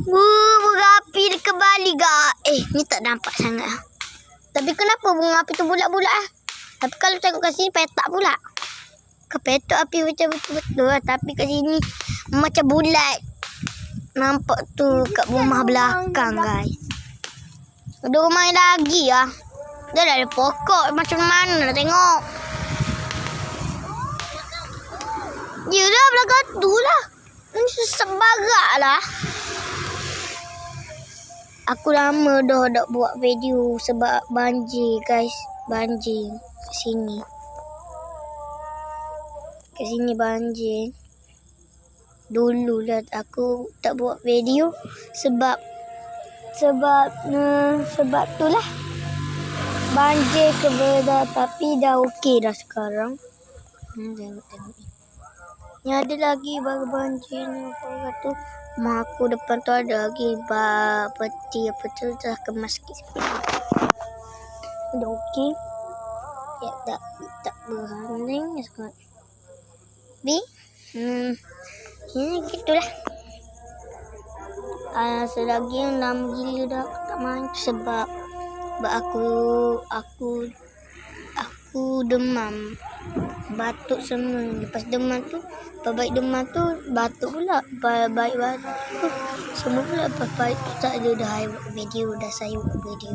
Bunga api dia kembali gak. Ni tak nampak sangat. Tapi kenapa bunga api tu bulat-bulat ah? Tapi kalau tengok kat sini petak pula. Kepetok api macam betul-betul lah. Tapi kat sini macam bulat. Nampak tu kat rumah belakang guys. Ada rumah yang lagi lah. Dia dah ada pokok macam mana nak tengok. Yelah belakang tu lah. Ini susah barak lah. Aku lama dah tak buat video sebab banjir guys. Banjir kat sini. Kat sini banjir. Dulu lah aku tak buat video sebab tu lah. Banjir ke benda tapi dah okey dah sekarang. Tengok. Ni ada lagi baru banjir ni apa tu. Mak aku depan tu ada lagi peti apa tu dah kemas sikit. Dah okey. Ya tak berhanding sangat. Ini gitulah. Selagi yang lama gila dah aku tak main sebab aku demam. Batuk semua. Lepas demam tu, baik demam tu batuk pula. Baik batuk tu semua pula. Baik tu tak ada dah video, dah saya buat video.